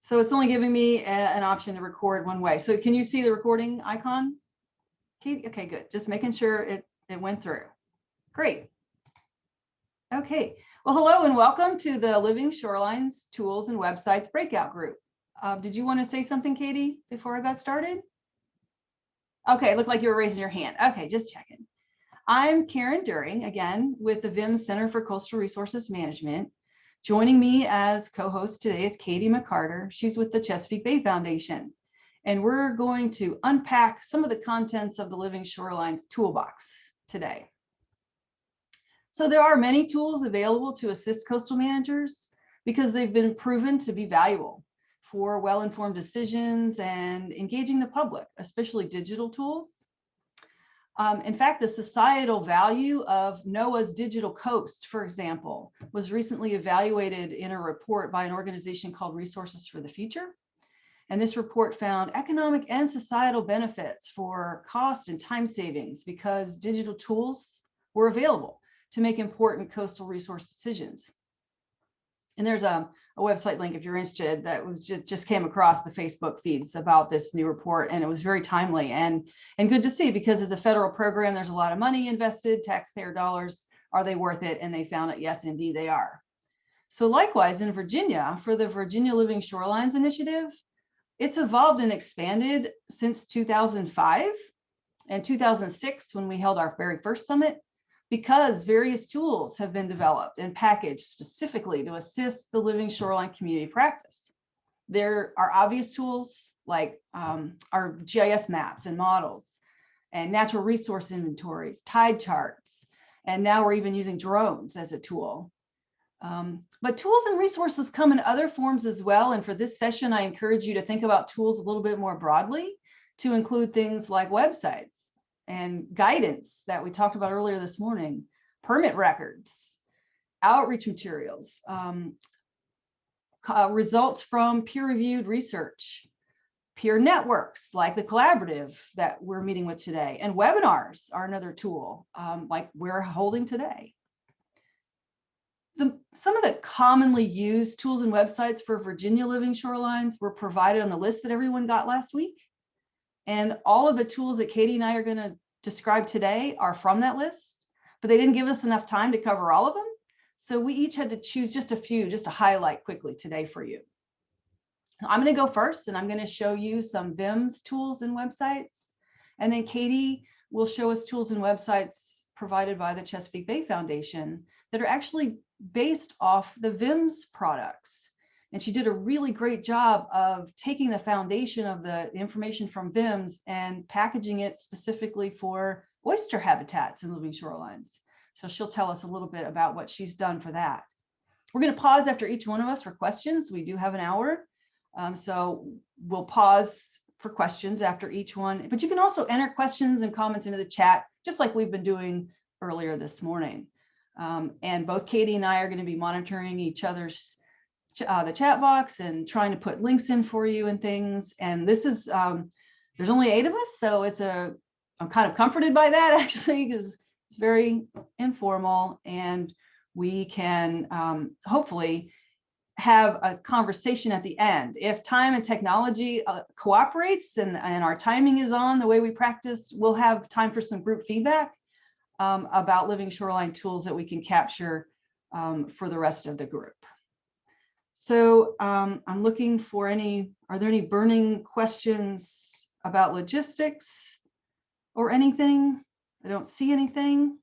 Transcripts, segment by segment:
So it's only giving me an option to record one way. So can you see the recording icon? Katie? Okay, good. Just making sure it went through. Great. Okay. Well, hello and welcome to the Living Shorelines Tools and Websites breakout group. Did you want to say something, Katie, before I got started? Okay, it looked like you were raising your hand. Okay, just checking. I'm Karen Duhring, again, with the VIM Center for Coastal Resources Management. Joining me as co-host today is Katy McCarter. She's with the Chesapeake Bay Foundation. And we're going to unpack some of the contents of the Living Shorelines toolbox today. So there are many tools available to assist coastal managers because they've been proven to be valuable for well-informed decisions and engaging the public, especially digital tools. In fact, the societal value of NOAA's digital coast, for example, was recently evaluated in a report by an organization called Resources for the Future. And this report found economic and societal benefits for cost and time savings because digital tools were available to make important coastal resource decisions. And there's a website link if you're interested that was just came across the Facebook feeds about this new report, and it was very timely and good to see because as a federal program, there's a lot of money invested, taxpayer dollars. Are they worth it? And they found that yes, indeed they are. So likewise in Virginia, for the Virginia Living Shorelines Initiative, it's evolved and expanded since 2005 and 2006 when we held our very first summit, because various tools have been developed and packaged specifically to assist the living shoreline community practice. There are obvious tools like our GIS maps and models and natural resource inventories, tide charts, and now we're even using drones as a tool. But tools and resources come in other forms as well. And for this session, I encourage you to think about tools a little bit more broadly to include things like websites and guidance that we talked about earlier this morning, permit records, outreach materials, results from peer-reviewed research, peer networks like the collaborative that we're meeting with today, and webinars are another tool like we're holding today. Some of the commonly used tools and websites for Virginia Living Shorelines were provided on the list that everyone got last week. And all of the tools that Katy and I are going to describe today are from that list, but they didn't give us enough time to cover all of them. So we each had to choose just a few, just to highlight quickly today for you. I'm going to go first, and I'm going to show you some VIM's tools and websites. And then Katy will show us tools and websites provided by the Chesapeake Bay Foundation that are actually based off the VIM's products. And she did a really great job of taking the foundation of the information from VIMS and packaging it specifically for oyster habitats in living shorelines. So she'll tell us a little bit about what she's done for that. We're going to pause after each one of us for questions. We do have an hour. So we'll pause for questions after each one, but you can also enter questions and comments into the chat, just like we've been doing earlier this morning. And both Katy and I are going to be monitoring each other's the chat box and trying to put links in for you and things. And this is, there's only 8 of us, so I'm kind of comforted by that actually, because it's very informal and we can hopefully have a conversation at the end. If time and technology cooperates and our timing is on the way we practice, we'll have time for some group feedback about living shoreline tools that we can capture for the rest of the group. So I'm looking for are there any burning questions about logistics or anything? I don't see anything.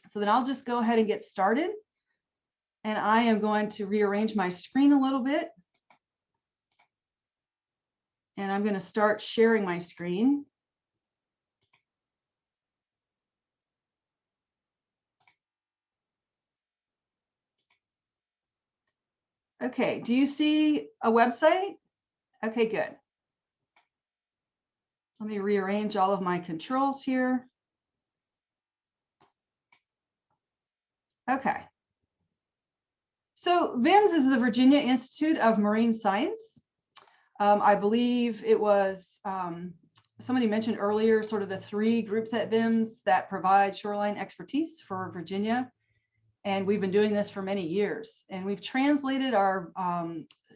So then I'll just go ahead and get started. And I am going to rearrange my screen a little bit. And I'm going to start sharing my screen. Okay, do you see a website? Okay, good. Let me rearrange all of my controls here. Okay. So VIMS is the Virginia Institute of Marine Science. I believe it was, somebody mentioned earlier, sort of the 3 groups at VIMS that provide shoreline expertise for Virginia. And we've been doing this for many years. And we've translated our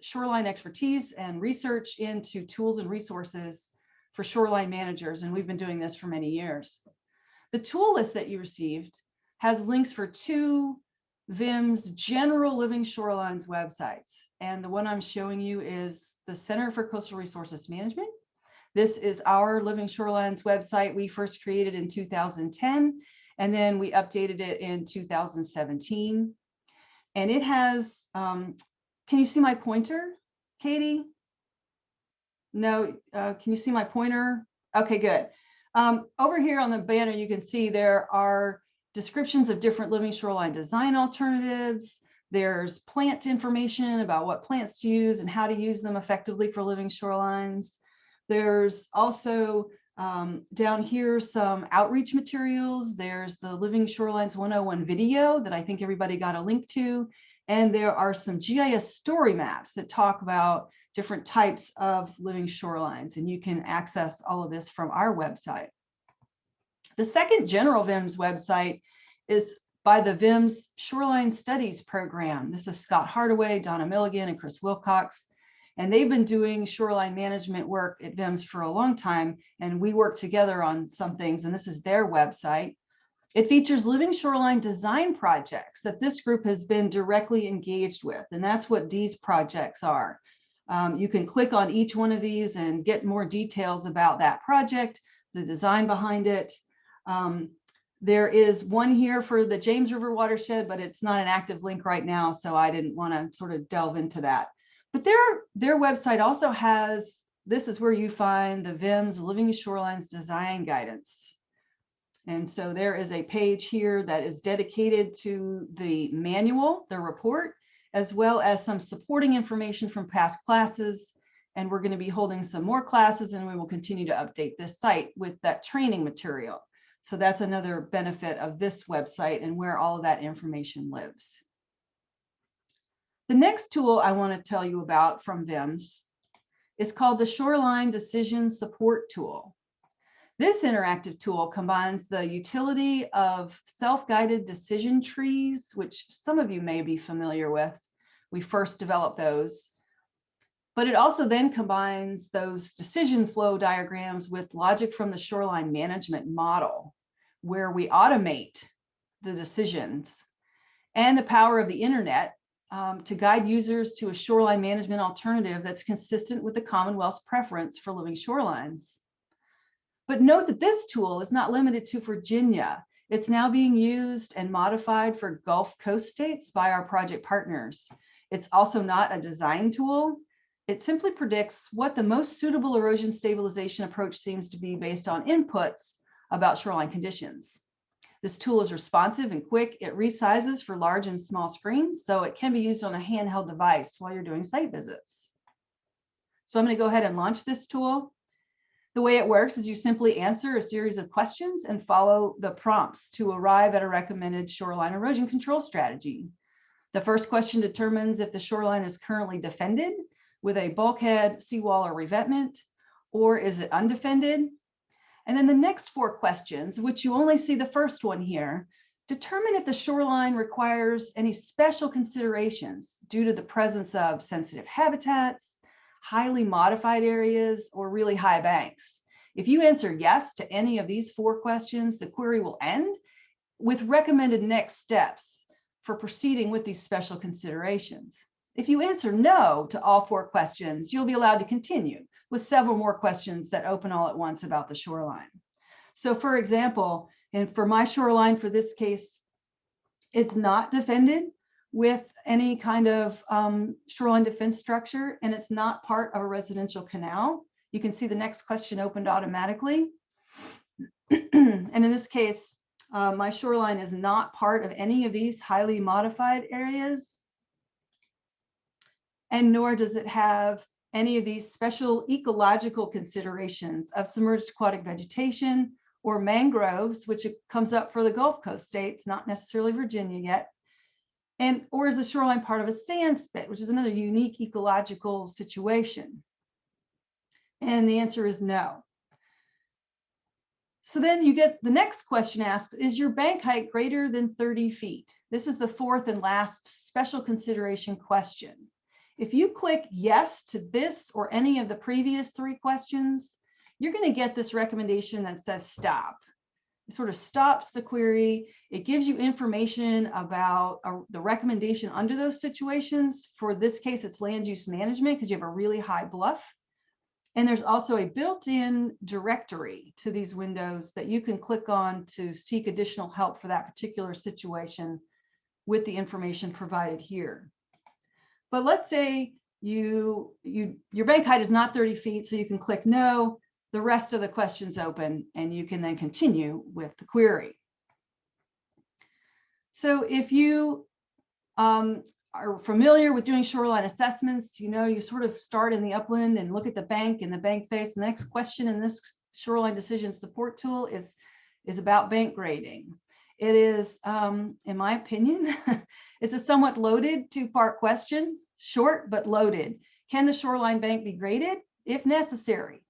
shoreline expertise and research into tools and resources for shoreline managers, and we've been doing this for many years. The tool list that you received has links for 2 VIM's general Living Shorelines websites, and the one I'm showing you is the Center for Coastal Resources Management. This is our Living Shorelines website we first created in 2010, and then we updated it in 2017. And it has, can you see my pointer, Katie? No, can you see my pointer? Okay, good. Over here on the banner, you can see there are descriptions of different living shoreline design alternatives. There's plant information about what plants to use and how to use them effectively for living shorelines. There's also down here some outreach materials. There's the Living Shorelines 101 video that I think everybody got a link to. And there are some GIS story maps that talk about different types of living shorelines, and you can access all of this from our website. The second general VIMS website is by the VIMS Shoreline Studies program. This is Scott Hardaway, Donna Milligan, and Chris Wilcox, and they've been doing shoreline management work at VIMS for a long time, and we work together on some things, and this is their website. It features living shoreline design projects that this group has been directly engaged with, and that's what these projects are. You can click on each one of these and get more details about that project, the design behind it. There is one here for the James River watershed, but it's not an active link right now, so I didn't want to sort of delve into that. But their website also has, this is where you find the VIMS Living Shorelines Design Guidance. And so there is a page here that is dedicated to the manual, the report, as well as some supporting information from past classes. And we're going to be holding some more classes, and we will continue to update this site with that training material. So that's another benefit of this website and where all of that information lives. The next tool I want to tell you about from VIMS is called the Shoreline Decision Support Tool. This interactive tool combines the utility of self-guided decision trees, which some of you may be familiar with. We first developed those. But it also then combines those decision flow diagrams with logic from the shoreline management model, where we automate the decisions, and the power of the internet to guide users to a shoreline management alternative that's consistent with the Commonwealth's preference for living shorelines. But note that this tool is not limited to Virginia. It's now being used and modified for Gulf Coast states by our project partners. It's also not a design tool. It simply predicts what the most suitable erosion stabilization approach seems to be based on inputs about shoreline conditions. This tool is responsive and quick. It resizes for large and small screens, so it can be used on a handheld device while you're doing site visits. So I'm going to go ahead and launch this tool. The way it works is you simply answer a series of questions and follow the prompts to arrive at a recommended shoreline erosion control strategy. The first question determines if the shoreline is currently defended with a bulkhead, seawall, or revetment, or is it undefended? And then the next 4 questions, which you only see the first one here, determine if the shoreline requires any special considerations due to the presence of sensitive habitats, highly modified areas, or really high banks. If you answer yes to any of these 4 questions, the query will end with recommended next steps for proceeding with these special considerations. If you answer no to all 4 questions, you'll be allowed to continue with several more questions that open all at once about the shoreline. So for example, and for my shoreline, for this case, it's not defended with any kind of shoreline defense structure, and it's not part of a residential canal. You can see the next question opened automatically. And in this case, my shoreline is not part of any of these highly modified areas, and nor does it have any of these special ecological considerations of submerged aquatic vegetation or mangroves, which comes up for the Gulf Coast states, not necessarily Virginia yet. And or is the shoreline part of a sand spit, which is another unique ecological situation? And the answer is no. So then you get the next question asked, is your bank height greater than 30 feet? This is the 4th and last special consideration question. If you click yes to this or any of the previous 3 questions, you're going to get this recommendation that says stop. It sort of stops the query. It gives you information about the recommendation under those situations. For this case, it's land use management because you have a really high bluff. And there's also a built-in directory to these windows that you can click on to seek additional help for that particular situation with the information provided here. But let's say your bank height is not 30 feet, so you can click no. The rest of the questions open, and you can then continue with the query. So if you are familiar with doing shoreline assessments, you sort of start in the upland and look at the bank and the bank face. The next question in this shoreline decision support tool is about bank grading. It is, in my opinion, it's a somewhat loaded 2-part question, short but loaded. Can the shoreline bank be graded if necessary?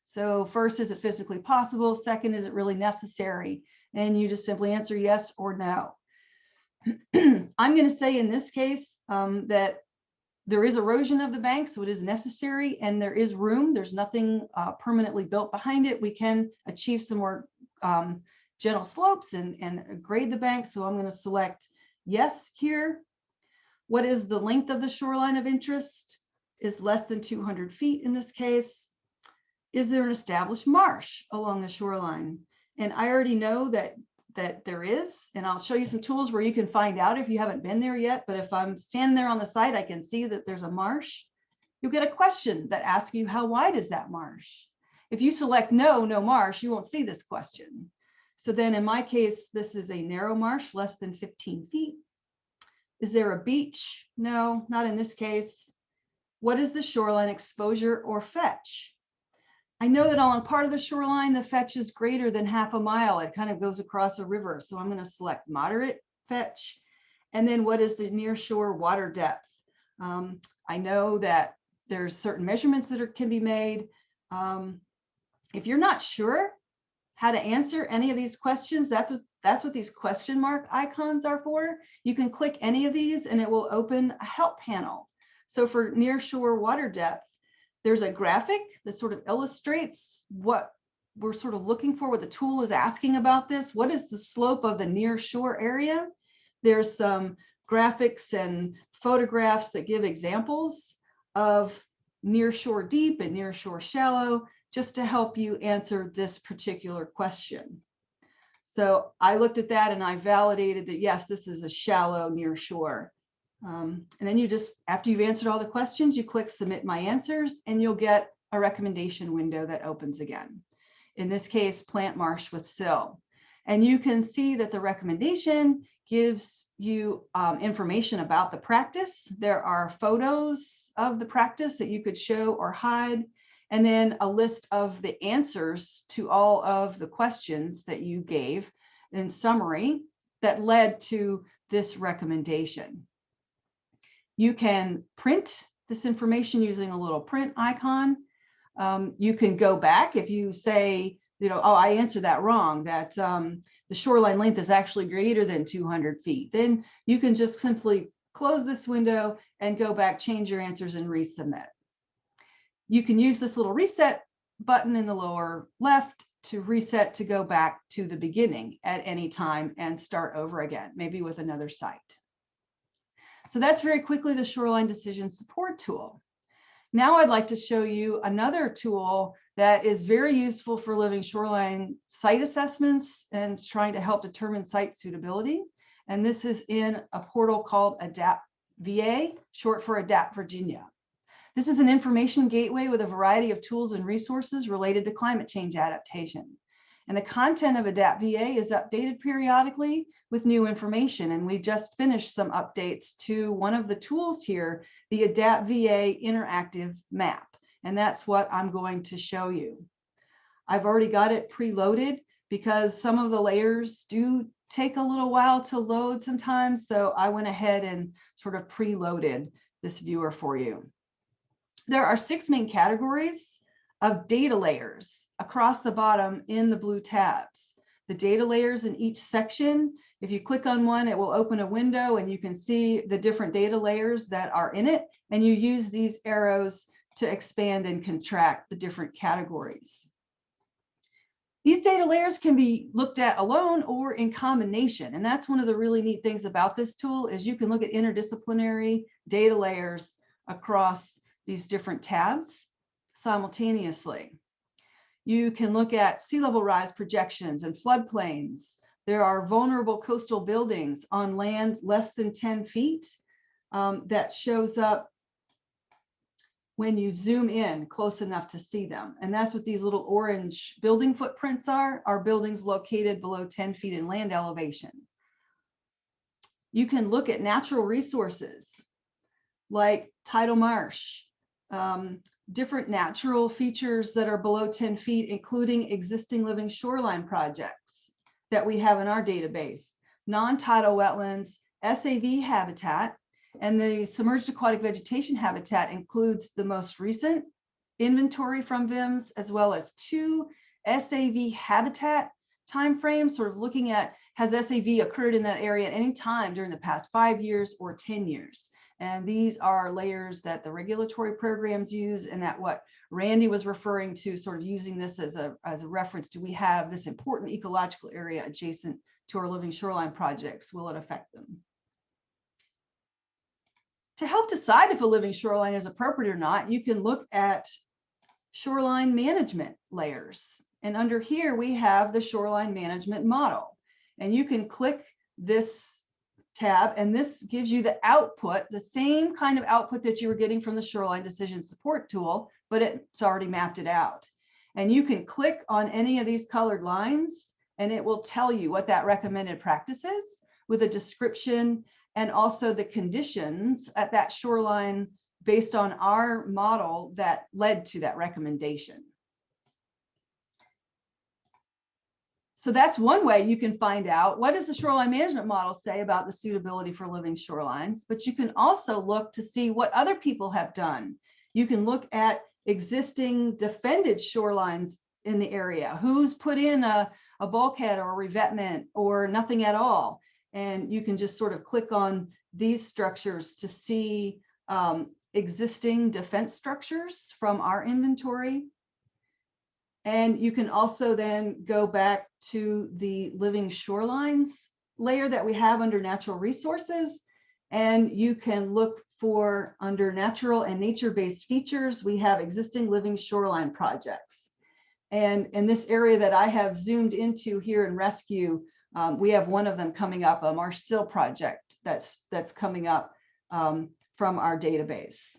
So first, is it physically possible? Second, is it really necessary? And you just simply answer yes or no. I'm going to say in this case that there is erosion of the bank, so it is necessary, and there is room. There's nothing permanently built behind it. We can achieve some more gentle slopes and grade the bank. So I'm going to select yes here. What is the length of the shoreline of interest? Is less than 200 feet in this case. Is there an established marsh along the shoreline? And I already know that there is, and I'll show you some tools where you can find out if you haven't been there yet. But if I'm standing there on the site, I can see that there's a marsh. You'll get a question that asks you, how wide is that marsh? If you select no marsh, you won't see this question. So then in my case, this is a narrow marsh, less than 15 feet. Is there a beach? No, not in this case. What is the shoreline exposure or fetch? I know that on part of the shoreline, the fetch is greater than half a mile. It kind of goes across a river. So I'm going to select moderate fetch. And then what is the near shore water depth? I know that there's certain measurements that can be made. If you're not sure how to answer any of these questions, that's what these question mark icons are for. You can click any of these and it will open a help panel. So for near shore water depth, there's a graphic that sort of illustrates what we're sort of looking for, what the tool is asking about this. What is the slope of the near shore area? There's some graphics and photographs that give examples of near shore deep and near shore shallow, just to help you answer this particular question. So I looked at that and I validated that, yes, this is a shallow near shore. And then you just, after you've answered all the questions, you click submit my answers and you'll get a recommendation window that opens again. In this case, plant marsh with sill. And you can see that the recommendation gives you information about the practice. There are photos of the practice that you could show or hide, and then a list of the answers to all of the questions that you gave in summary that led to this recommendation. You can print this information using a little print icon. You can go back if you say, oh, I answered that wrong, that the shoreline length is actually greater than 200 feet. Then you can just simply close this window and go back, change your answers and resubmit. You can use this little reset button in the lower left to reset to go back to the beginning at any time and start over again, maybe with another site. So that's very quickly the Shoreline Decision Support tool. Now I'd like to show you another tool that is very useful for living shoreline site assessments and trying to help determine site suitability. And this is in a portal called Adapt VA, short for Adapt Virginia. This is an information gateway with a variety of tools and resources related to climate change adaptation. And the content of Adapt VA is updated periodically with new information. And we just finished some updates to one of the tools here, the Adapt VA interactive map. And that's what I'm going to show you. I've already got it preloaded because some of the layers do take a little while to load sometimes. So I went ahead and sort of preloaded this viewer for you. There are 6 main categories of data layers across the bottom in the blue tabs. The data layers in each section If you click on one, it will open a window and you can see the different data layers that are in it. And you use these arrows to expand and contract the different categories. These data layers can be looked at alone or in combination. And that's one of the really neat things about this tool is you can look at interdisciplinary data layers across these different tabs simultaneously. You can look at sea level rise projections and floodplains. There are vulnerable coastal buildings on land less than 10 feet that shows up when you zoom in close enough to see them. And that's what these little orange building footprints are buildings located below 10 feet in land elevation. You can look at natural resources like tidal marsh, different natural features that are below 10 feet, including existing living shoreline projects that we have in our database, non-tidal wetlands, SAV habitat, and the submerged aquatic vegetation habitat includes the most recent inventory from VIMS, as well as 2 SAV habitat timeframes, sort of looking at has SAV occurred in that area at any time during the past 5 years or 10 years. And these are layers that the regulatory programs use, and that what Randy was referring to, sort of using this as a reference. Do we have this important ecological area adjacent to our living shoreline projects? Will it affect them? To help decide if a living shoreline is appropriate or not, you can look at shoreline management layers. And under here, we have the shoreline management model. And you can click this tab, and this gives you the output, the same kind of output that you were getting from the Shoreline Decision Support tool, but it's already mapped it out. And you can click on any of these colored lines, and it will tell you what that recommended practice is with a description and also the conditions at that shoreline based on our model that led to that recommendation. So that's one way you can find out what does the shoreline management model say about the suitability for living shorelines, but you can also look to see what other people have done. You can look at existing defended shorelines in the area, who's put in a bulkhead or a revetment or nothing at all. And you can just sort of click on these structures to see existing defense structures from our inventory. And you can also then go back to the living shorelines layer that we have under natural resources. And you can look for under natural and nature-based features, we have existing living shoreline projects. And in this area that I have zoomed into here in Rescue, we have one of them coming up, a marsh sill project that's coming up from our database.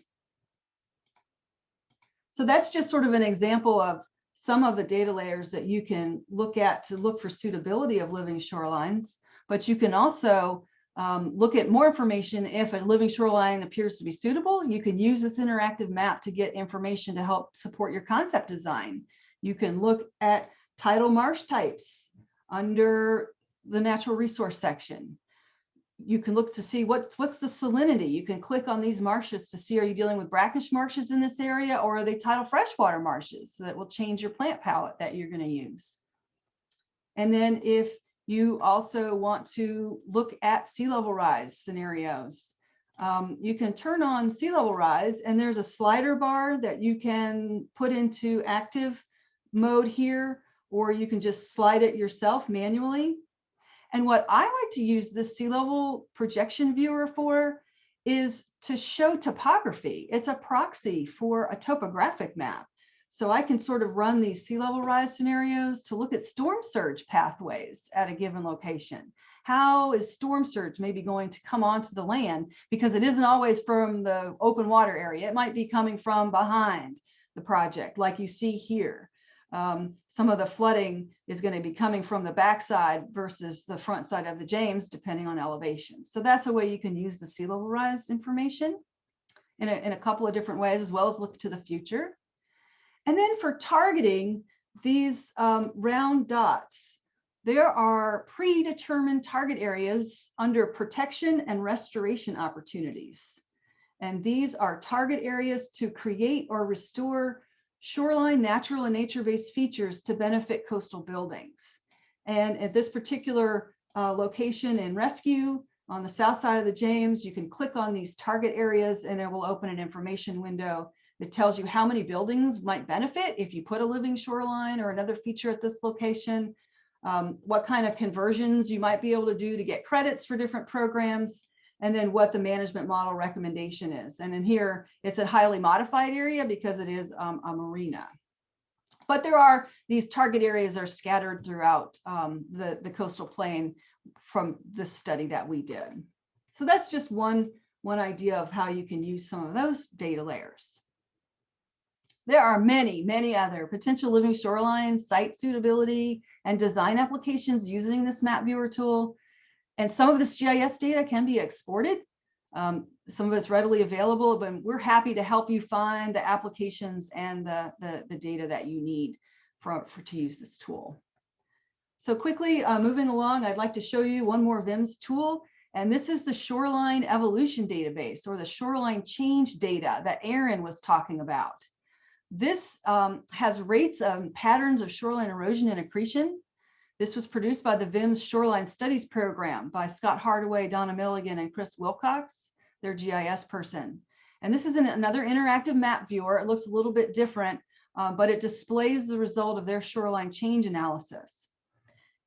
So that's just sort of an example of some of the data layers that you can look at to look for suitability of living shorelines, but you can also look at more information. If a living shoreline appears to be suitable, you can use this interactive map to get information to help support your concept design. You can look at tidal marsh types under the natural resource section. You can look to see what's the salinity. You can click on these marshes to see, are you dealing with brackish marshes in this area, or are they tidal freshwater marshes? So that will change your plant palette that you're going to use. And then if you also want to look at sea level rise scenarios, you can turn on sea level rise, and there's a slider bar that you can put into active mode here, or you can just slide it yourself manually. And what I like to use this sea level projection viewer for is to show topography. It's a proxy for a topographic map. So I can sort of run these sea level rise scenarios to look at storm surge pathways at a given location. How is storm surge maybe going to come onto the land? Because it isn't always from the open water area. It might be coming from behind the project, like you see here. Some of the flooding is going to be coming from the backside versus the front side of the James, depending on elevation. So that's a way you can use the sea level rise information in a couple of different ways, as well as look to the future. And then for targeting these round dots, there are predetermined target areas under protection and restoration opportunities. And these are target areas to create or restore shoreline, natural and nature-based features to benefit coastal buildings. And at this particular location in rescue on the south side of the James. You can click on these target areas and it will open an information window that tells you how many buildings might benefit if you put a living shoreline or another feature at this location, what kind of conversions you might be able to do to get credits for different programs, and then what the management model recommendation is. And in here, it's a highly modified area because it is a marina. But there are these target areas are scattered throughout the coastal plain from this study that we did. So that's just one idea of how you can use some of those data layers. There are many, many other potential living shorelines, site suitability, and design applications using this map viewer tool. And some of this GIS data can be exported. Some of it's readily available, but we're happy to help you find the applications and the data that you need to use this tool. So quickly moving along, I'd like to show you one more VIMS tool. And this is the Shoreline Evolution Database, or the shoreline change data that Aaron was talking about. This has rates and patterns of shoreline erosion and accretion. This was produced by the VIMS Shoreline Studies Program by Scott Hardaway, Donna Milligan, and Chris Wilcox, their GIS person. And this is another interactive map viewer. It looks a little bit different, but it displays the result of their shoreline change analysis.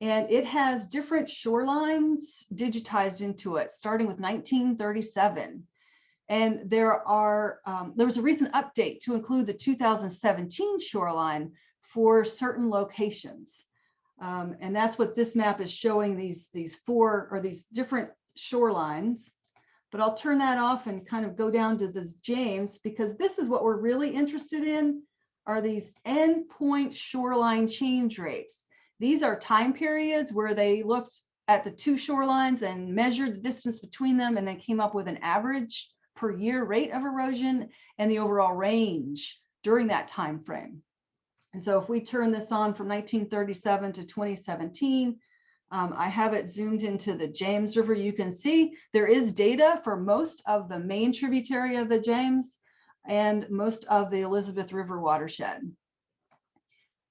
And it has different shorelines digitized into it, starting with 1937. And there was a recent update to include the 2017 shoreline for certain locations. And that's what this map is showing, these different shorelines. But I'll turn that off and kind of go down to this James, because this is what we're really interested in, are these endpoint shoreline change rates. These are time periods where they looked at the two shorelines and measured the distance between them and then came up with an average per year rate of erosion and the overall range during that time frame. And so if we turn this on from 1937 to 2017, I have it zoomed into the James River. You can see there is data for most of the main tributary of the James and most of the Elizabeth River watershed.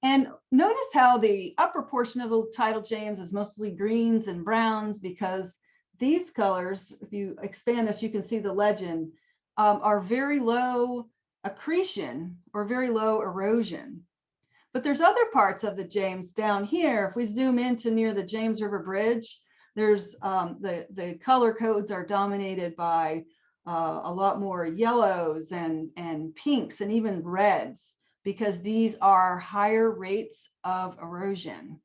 And notice how the upper portion of the tidal James is mostly greens and browns, because these colors, if you expand this, you can see the legend, are very low accretion or very low erosion. But there's other parts of the James down here. If we zoom into near the James River Bridge, there's the color codes are dominated by a lot more yellows and pinks and even reds, because these are higher rates of erosion.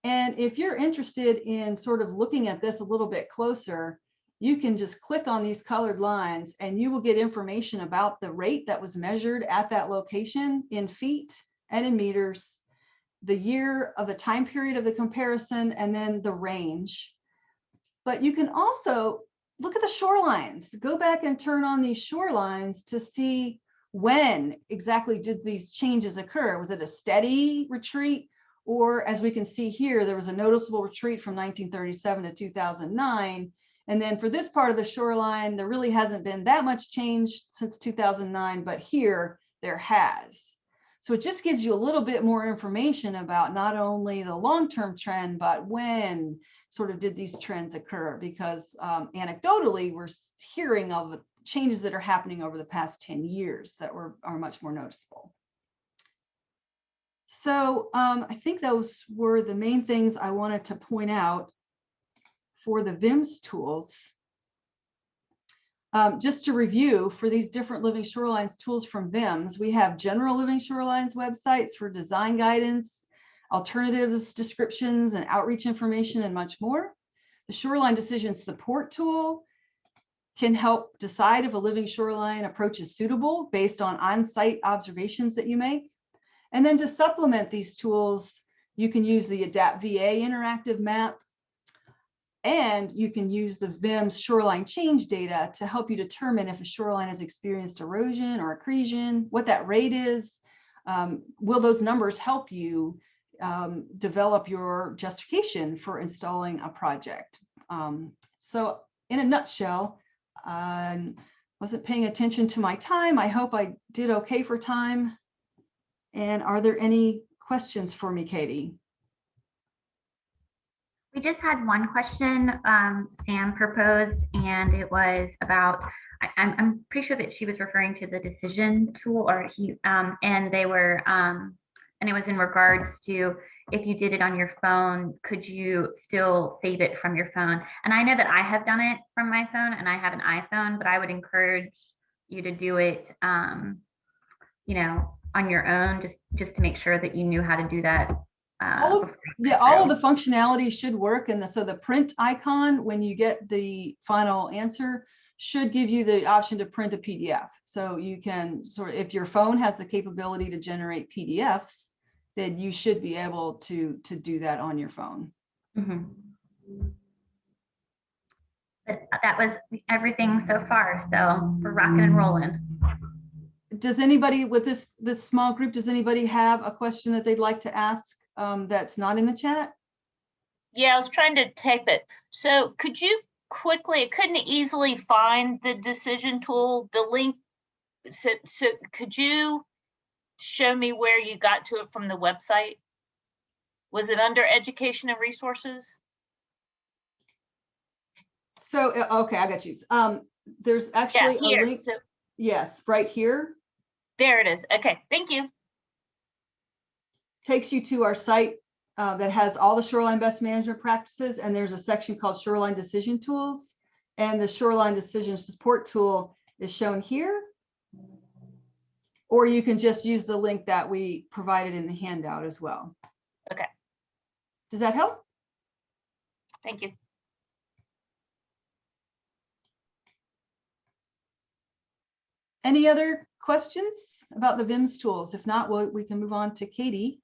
And if you're interested in sort of looking at this a little bit closer, you can just click on these colored lines and you will get information about the rate that was measured at that location in feet and in meters, the year of the time period of the comparison, and then the range. But you can also look at the shorelines. Go back and turn on these shorelines to see when exactly did these changes occur. Was it a steady retreat? Or as we can see here, there was a noticeable retreat from 1937 to 2009. And then for this part of the shoreline, there really hasn't been that much change since 2009, but here there has. So it just gives you a little bit more information about not only the long-term trend, but when sort of did these trends occur, because anecdotally, we're hearing of changes that are happening over the past 10 years that are much more noticeable. So I think those were the main things I wanted to point out for the VIMS tools. Just to review, for these different living shorelines tools from VIMS, we have general living shorelines websites for design guidance, alternatives, descriptions, and outreach information, and much more. The Shoreline Decision Support tool can help decide if a living shoreline approach is suitable based on on-site observations that you make. And then to supplement these tools, you can use the Adapt VA interactive map, and you can use the VIMS shoreline change data to help you determine if a shoreline has experienced erosion or accretion, what that rate is. Will those numbers help you develop your justification for installing a project? So in a nutshell, I wasn't paying attention to my time. I hope I did okay for time. And are there any questions for me, Katie? We just had one question Sam proposed, and it was about, I'm pretty sure that she was referring to the decision tool, or and they were, and it was in regards to if you did it on your phone, could you still save it from your phone? And I know that I have done it from my phone, and I have an iPhone, but I would encourage you to do it, on your own, just to make sure that you knew how to do that. All of the functionality should work. And so the print icon, when you get the final answer, should give you the option to print a PDF. So you can if your phone has the capability to generate PDFs, then you should be able to do that on your phone. Mm-hmm. But that was everything so far. So we're rocking and rolling. Does anybody with this small group, does anybody have a question that they'd like to ask that's not in the chat? Yeah, I was trying to type it. So could you quickly, I couldn't easily find the decision tool, the link. So could you show me where you got to it from the website? Was it under education and resources? So, okay, I got you. There's actually a link. So, yes, right here. There it is. Okay, thank you. Takes you to our site that has all the shoreline best management practices, and there's a section called Shoreline Decision Tools, and the Shoreline Decision Support Tool is shown here. Or you can just use the link that we provided in the handout as well. Okay. Does that help? Thank you. Any other questions about the VIMS tools? If not, we can move on to Katie.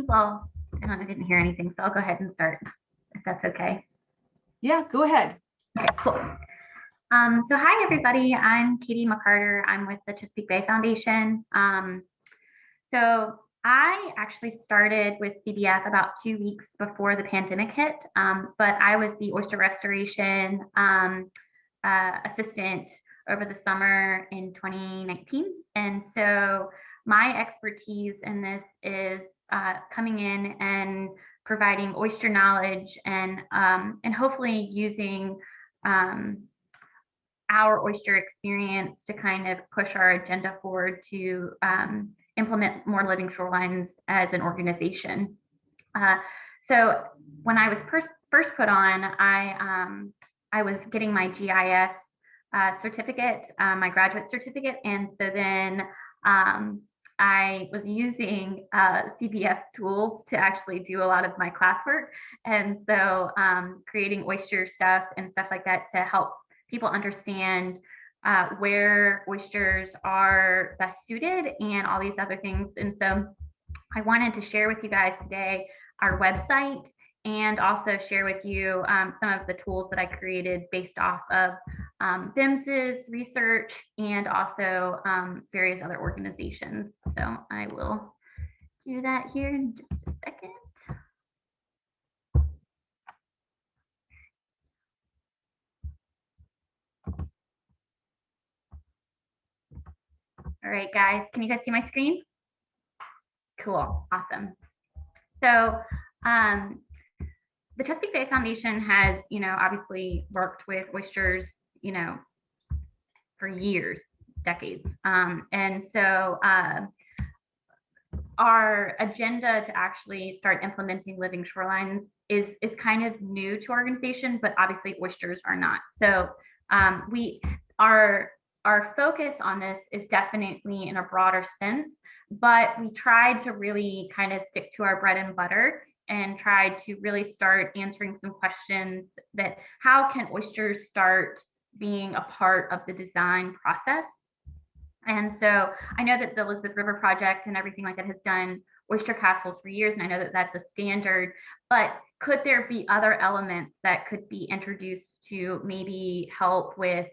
I didn't hear anything, so I'll go ahead and start, if that's okay. Yeah, go ahead. Okay, cool. So hi, everybody. I'm Katy McCarter. I'm with the Chesapeake Bay Foundation. So I actually started with CBF about 2 weeks before the pandemic hit, but I was the oyster restoration assistant over the summer in 2019. And so my expertise in this is coming in and providing oyster knowledge and hopefully using our oyster experience to kind of push our agenda forward to implement more living shorelines as an organization. So when I was first put on, I was getting my GIS certificate, my graduate certificate, and so then I was using CBS tools to actually do a lot of my classwork, and so creating oyster stuff and stuff like that to help people understand where oysters are best suited and all these other things. And so I wanted to share with you guys today our website and also share with you some of the tools that I created based off of VIMS's research and also various other organizations. So I will do that here in just a second. All right, guys, can you guys see my screen? Cool, awesome. So the Chesapeake Bay Foundation has, obviously worked with oysters, for years, decades. And so our agenda to actually start implementing living shorelines is kind of new to our organization, but obviously oysters are not. So our focus on this is definitely in a broader sense, but we tried to really kind of stick to our bread and butter and tried to really start answering some questions that how can oysters start being a part of the design process. And so I know that the Elizabeth River Project and everything like that has done oyster castles for years, and I know that that's a standard, but could there be other elements that could be introduced to maybe help with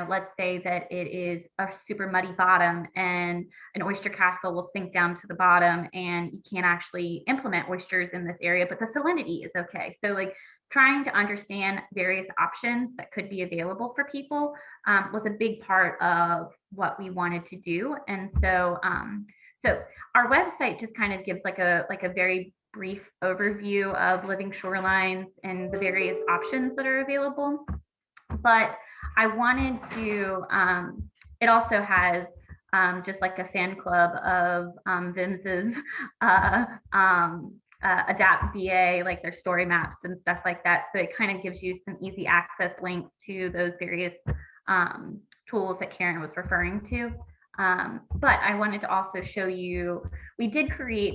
let's say that it is a super muddy bottom and an oyster castle will sink down to the bottom and you can't actually implement oysters in this area, but the salinity is okay. So like trying to understand various options that could be available for people was a big part of what we wanted to do. And so, so our website just kind of gives like a very brief overview of living shorelines and the various options that are available. But I wanted to, it also has just like a fan club of VIMS's Adapt VA, like their story maps and stuff like that. So it kind of gives you some easy access links to those various tools that Karen was referring to. But I wanted to also show you, we did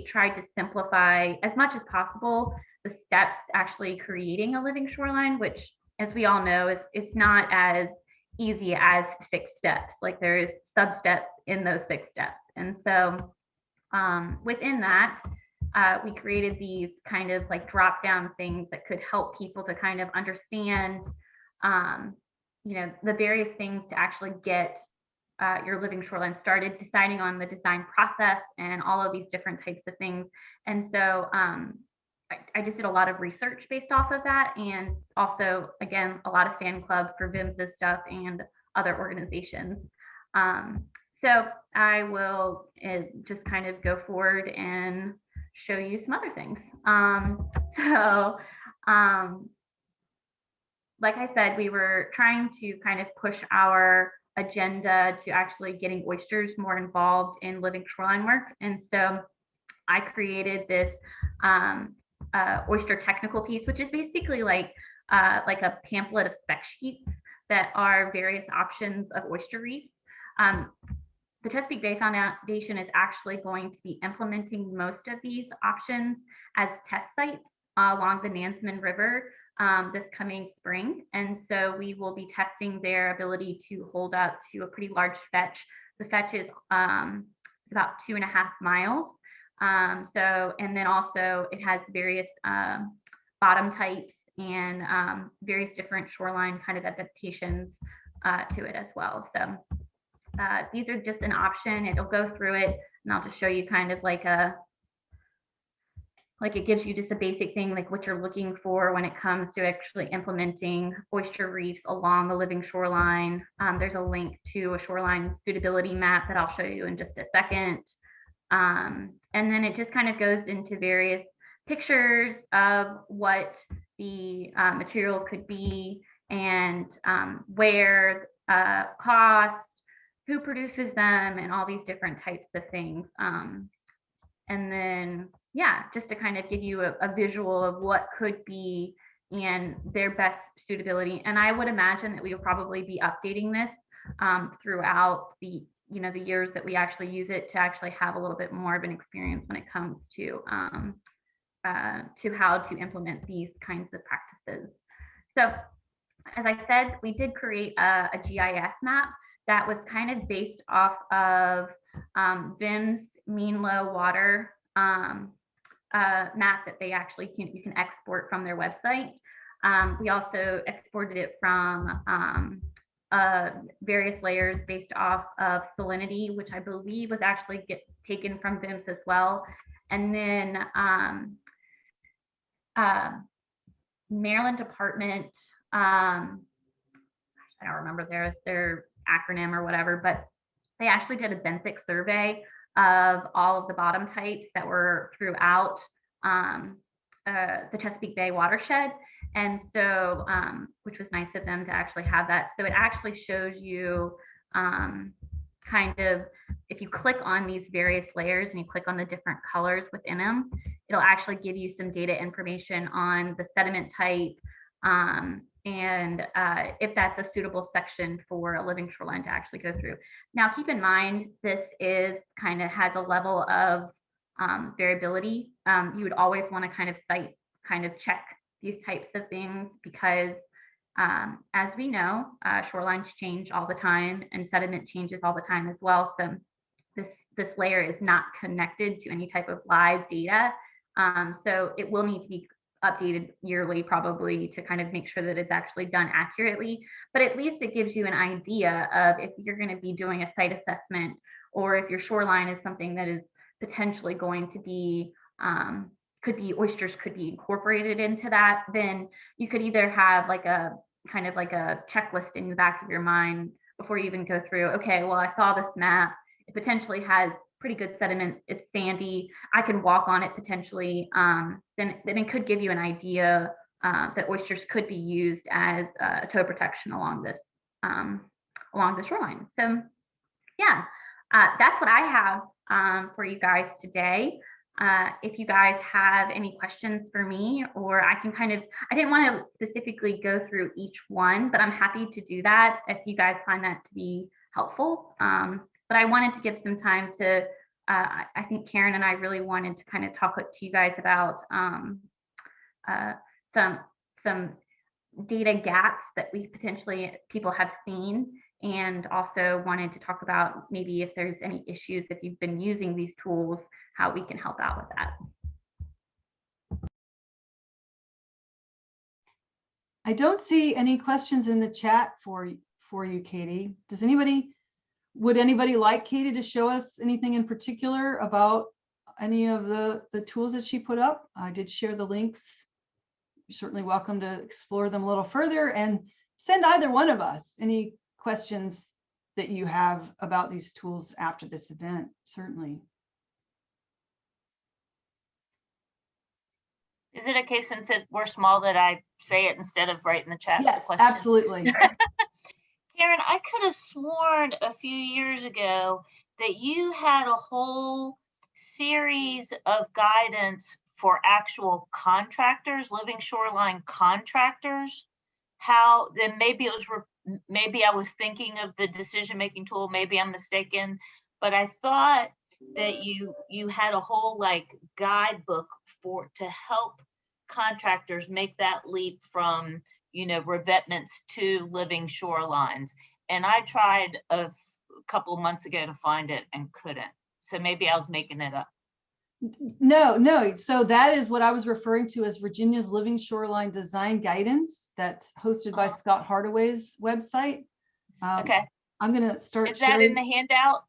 try to simplify as much as possible the steps actually creating a living shoreline, which, as we all know, it's not as easy as 6 steps. Like there's sub steps in those 6 steps. And so within that, we created these kind of like drop down things that could help people to kind of understand, you know, the various things to actually get your living shoreline started, deciding on the design process and all of these different types of things. And so I just did a lot of research based off of that. And also, again, a lot of fan club for VIMS's stuff and other organizations. So I will just kind of go forward and show you some other things. Like I said, we were trying to kind of push our agenda to actually getting oysters more involved in living shoreline work. And so I created this oyster technical piece, which is basically like a pamphlet of spec sheets that are various options of oyster reefs. The Chesapeake Bay Foundation is actually going to be implementing most of these options as test sites along the Nansemond River this coming spring. And so we will be testing their ability to hold up to a pretty large fetch. The fetch is about 2.5 miles. And then also it has various bottom types and various different shoreline kind of adaptations to it as well. So these are just an option. It'll go through it, and I'll just show you kind of like it gives you just a basic thing, like what you're looking for when it comes to actually implementing oyster reefs along the living shoreline. There's a link to a shoreline suitability map that I'll show you in just a second. And then it just kind of goes into various pictures of what the material could be and where, cost, who produces them, and all these different types of things. And then, yeah, just to kind of give you a visual of what could be and their best suitability. And I would imagine that we will probably be updating this throughout the years that we actually use it, to actually have a little bit more of an experience when it comes to how to implement these kinds of practices. So, as I said, we did create a GIS map that was kind of based off of VIM's mean low water map that they actually you can export from their website. We also exported it from various layers based off of salinity, which I believe was actually taken from VIMS as well. And then Maryland Department, I don't remember their acronym or whatever, but they actually did a benthic survey of all of the bottom types that were throughout the Chesapeake Bay watershed. And so, which was nice of them to actually have that. So it actually shows you kind of, if you click on these various layers and you click on the different colors within them, it'll actually give you some data information on the sediment type, and if that's a suitable section for a living shoreline to actually go through. Now, keep in mind, this is kind of has a level of variability. You would always want to kind of check these types of things, because as we know, shorelines change all the time and sediment changes all the time as well. So this layer is not connected to any type of live data. So it will need to be updated yearly, probably, to kind of make sure that it's actually done accurately. But at least it gives you an idea of if you're going to be doing a site assessment, or if your shoreline is something that is potentially going to be oysters could be incorporated into that, then you could either have like a kind of like a checklist in the back of your mind before you even go through, okay, well, I saw this map. It potentially has pretty good sediment. It's sandy. I can walk on it potentially. Then it could give you an idea that oysters could be used as a tow protection along the shoreline. So yeah, that's what I have for you guys today. If you guys have any questions for me, or I didn't want to specifically go through each one, but I'm happy to do that if you guys find that to be helpful. But I wanted to give some time to, I think Karen and I really wanted to kind of talk to you guys about some data gaps that people have seen, and also wanted to talk about maybe if there's any issues, if you've been using these tools, how we can help out with that. I don't see any questions in the chat for you, Katie. Would anybody like Katie to show us anything in particular about any of the tools that she put up? I did share the links. You're certainly welcome to explore them a little further, and send either one of us any questions that you have about these tools after this event, certainly. Is it okay, since we're small, that I say it instead of writing the chat? Yes, the question? absolutely. Karen, I could have sworn a few years ago that you had a whole series of guidance for actual contractors, living shoreline contractors. How then maybe it was maybe I was thinking of the decision-making tool, maybe I'm mistaken, but I thought that you had a whole like guidebook to help contractors make that leap from, revetments to living shorelines. And I tried a couple of months ago to find it and couldn't. So maybe I was making it up. No. So that is what I was referring to as Virginia's Living Shoreline Design Guidance. That's hosted by Scott Hardaway's website. Okay. I'm going to start Is that in the handout?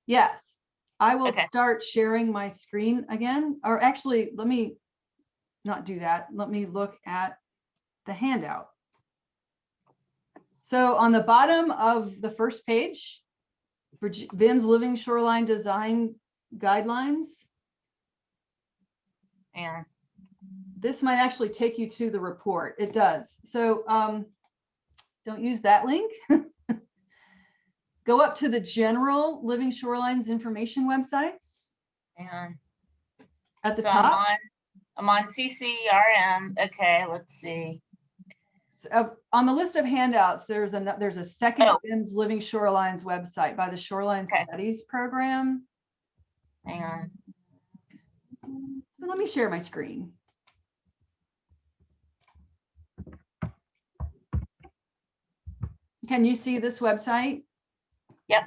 Yes. I will start sharing my screen again. Or actually, let me not do that. Let me look at the handout. So on the bottom of the first page, VIM's Living Shoreline Design Guidelines. And this might actually take you to the report. It does. So don't use that link. Go up to the general Living Shorelines information websites. And at the top. I'm on CCRM. Okay, let's see. So, on the list of handouts, there's a second VIM's Living Shorelines website by the Shoreline Studies program. Hang on. So let me share my screen. Can you see this website? Yep.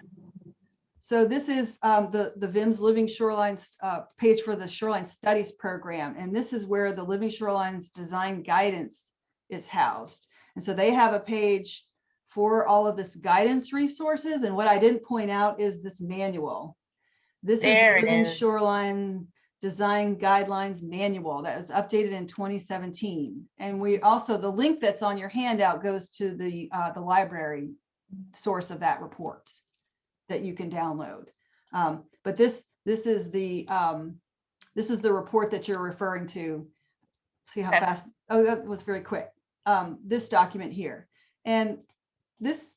So this is the VIM's Living Shorelines page for the Shoreline Studies program. And this is where the Living Shorelines Design Guidance is housed. And so they have a page for all of this guidance resources. And what I didn't point out is this manual. This is the Living Shoreline Design Guidelines Manual that was updated in 2017. And we also, the link that's on your handout goes to the library source of that report that you can download. But this is the report that you're referring to. See how fast? Oh, that was very quick. This document here, and this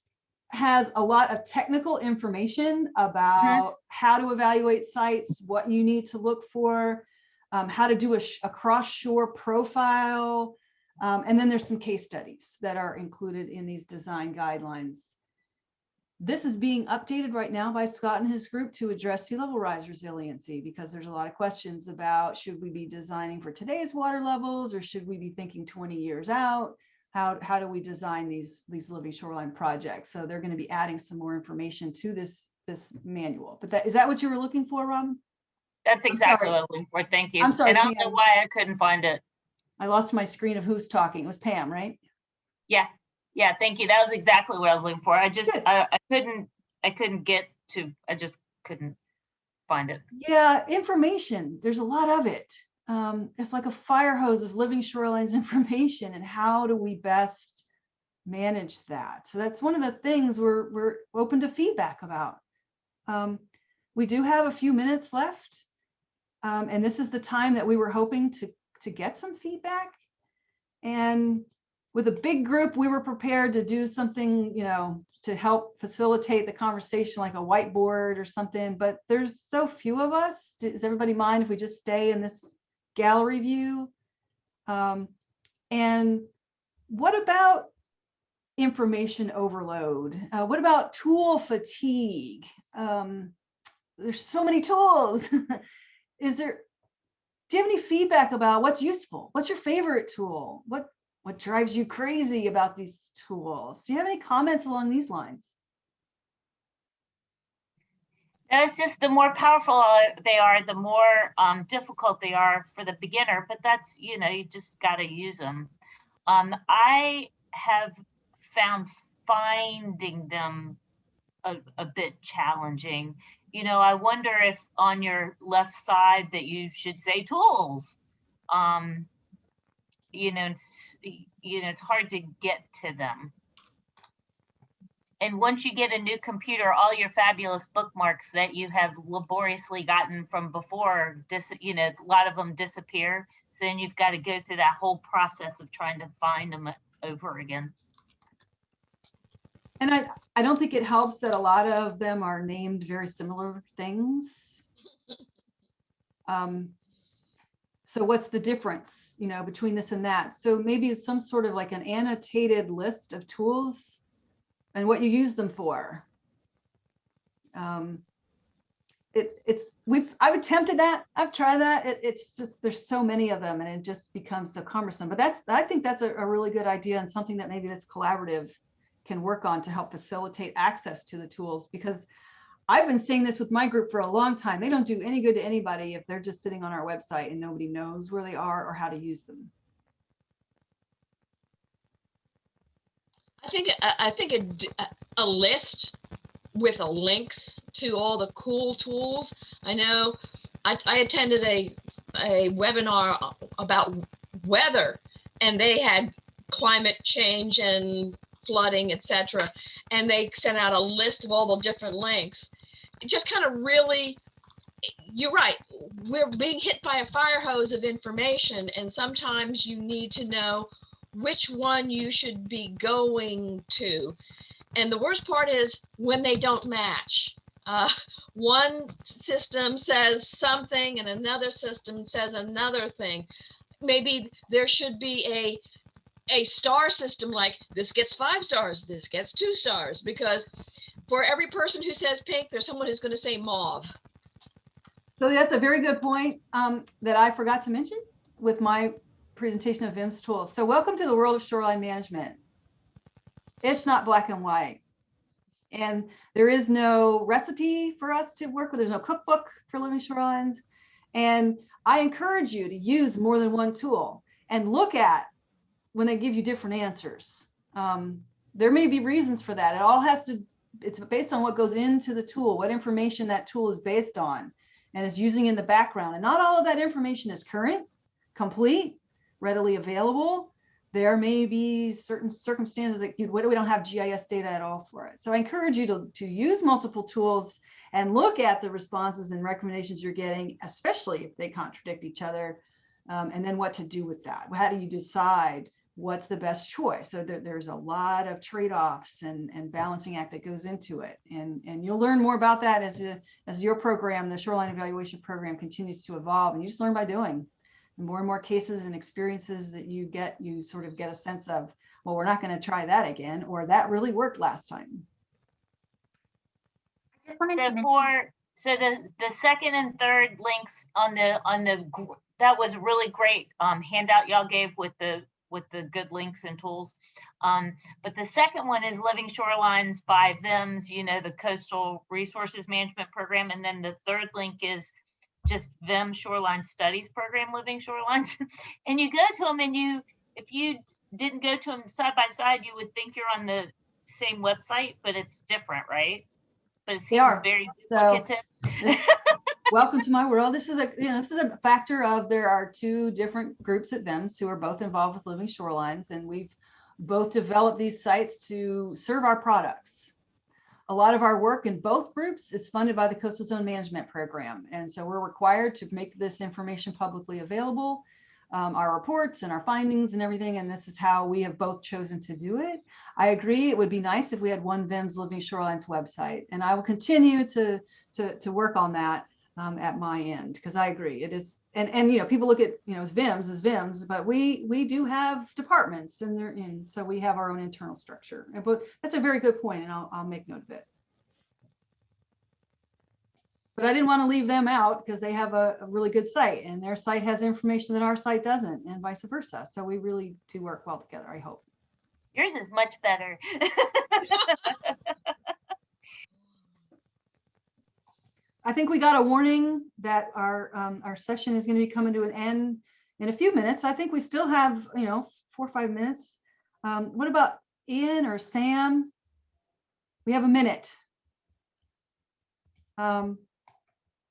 has a lot of technical information about how to evaluate sites, what you need to look for, how to do a cross-shore profile, and then there's some case studies that are included in these design guidelines. This is being updated right now by Scott and his group to address sea level rise resiliency, because there's a lot of questions about, should we be designing for today's water levels, or should we be thinking 20 years out? How do we design these living shoreline projects? So they're going to be adding some more information to this manual. But is that what you were looking for, Rob? That's exactly what I was looking for. Thank you. I'm sorry. And I don't know why I couldn't find it. I lost my screen of who's talking. It was Pam, right? Yeah. Yeah. Thank you. That was exactly what I was looking for. I just I couldn't get to. I just couldn't find it. Yeah, information. There's a lot of it. it's like a fire hose of living shorelines information, and how do we best manage that? So that's one of the things we're open to feedback about. We do have a few minutes left, and this is the time that we were hoping to get some feedback. And with a big group, we were prepared to do something, to help facilitate the conversation, like a whiteboard or something, but there's so few of us. Does everybody mind if we just stay in this gallery view? And what about information overload? What about tool fatigue? There's so many tools. Do you have any feedback about what's useful? What's your favorite tool? What drives you crazy about these tools? Do you have any comments along these lines? It's just the more powerful they are, the more difficult they are for the beginner, but that's, you just got to use them. I have found finding them a bit challenging. I wonder if on your left side that you should say tools. It's hard to get to them. And once you get a new computer, all your fabulous bookmarks that you have laboriously gotten from before, a lot of them disappear. So then you've got to go through that whole process of trying to find them over again. And I don't think it helps that a lot of them are named very similar things. So what's the difference, between this and that? So maybe it's some sort of like an annotated list of tools and what you use them for. I've attempted that. I've tried that. It's just, there's so many of them and it just becomes so cumbersome. But I think that's a really good idea, and something that maybe this collaborative can work on to help facilitate access to the tools, because I've been seeing this with my group for a long time. They don't do any good to anybody if they're just sitting on our website and nobody knows where they are or how to use them. I think a list with links to all the cool tools. I know I attended a webinar about weather, and they had climate change and flooding, etc. And they sent out a list of all the different links. It just kind of really, you're right, we're being hit by a fire hose of information, and sometimes you need to know which one you should be going to. And the worst part is when they don't match. One system says something and another system says another thing. Maybe there should be a star system, like this gets 5 stars, this gets 2 stars, because for every person who says pink, there's someone who's going to say mauve. So that's a very good point that I forgot to mention with my presentation of VIM's tools. So welcome to the world of shoreline management. It's not black and white. And there is no recipe for us to work with. There's no cookbook for living shorelines. And I encourage you to use more than one tool and look at when they give you different answers. There may be reasons for that. It's based on what goes into the tool, what information that tool is based on and is using in the background. And not all of that information is current, complete, readily available. There may be certain circumstances that we don't have GIS data at all for it. So I encourage you to use multiple tools and look at the responses and recommendations you're getting, especially if they contradict each other, and then what to do with that. How do you decide what's the best choice? So there's a lot of trade-offs and balancing act that goes into it. And you'll learn more about that as your program, the Shoreline Evaluation Program, continues to evolve. And you just learn by doing. The more and more cases and experiences that you get, you sort of get a sense of, well, we're not going to try that again, or that really worked last time. I just wanted to mention, So the second and third links on that was a really great handout y'all gave with the good links and tools. But the second one is Living Shorelines by VIMS, the Coastal Resources Management Program. And then the third link is just VIM Shoreline Studies Program, Living Shorelines. And you go to them, and if you didn't go to them side by side, you would think you're on the same website, but it's different, right? But it seems very duplicative. welcome to my world. This is a factor of there are two different groups at VIMS who are both involved with Living Shorelines, and we've both developed these sites to serve our products. A lot of our work in both groups is funded by the Coastal Zone Management Program. And so we're required to make this information publicly available, our reports and our findings and everything. And this is how we have both chosen to do it. I agree. It would be nice if we had one VIMS Living Shorelines website. And I will continue to work on that at my end, because I agree. It is, and you know, people look at, you know, as VIMS, but we do have departments and so we have our own internal structure. But that's a very good point, and I'll make note of it. But I didn't want to leave them out because they have a really good site, and their site has information that our site doesn't, and vice versa. So we really do work well together, I hope. Yours is much better. I think we got a warning that our session is going to be coming to an end in a few minutes. I think we still have, you know, 4 or 5 minutes. What about Ian or Sam? We have a minute.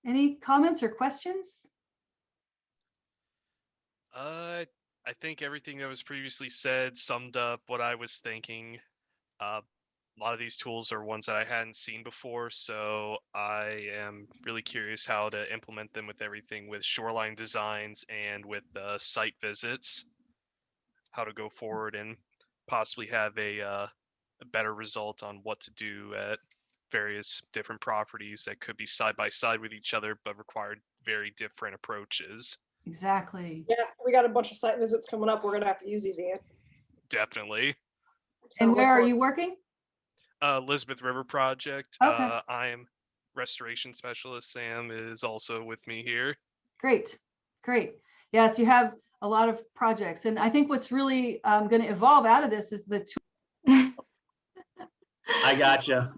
Any comments or questions? I think everything that was previously said summed up what I was thinking. A lot of these tools are ones that I hadn't seen before, so I am really curious how to implement them with everything with shoreline designs and with site visits, how to go forward and possibly have a better result on what to do at various different properties that could be side by side with each other, but required very different approaches. Exactly. Yeah, we got a bunch of site visits coming up. We're gonna have to use these, Ian. Definitely. So And where look are for- you working? Elizabeth River Project. Okay. I am restoration specialist. Sam is also with me here. Great, great. Yes, you have a lot of projects, and I think what's really going to evolve out of this is the I gotcha.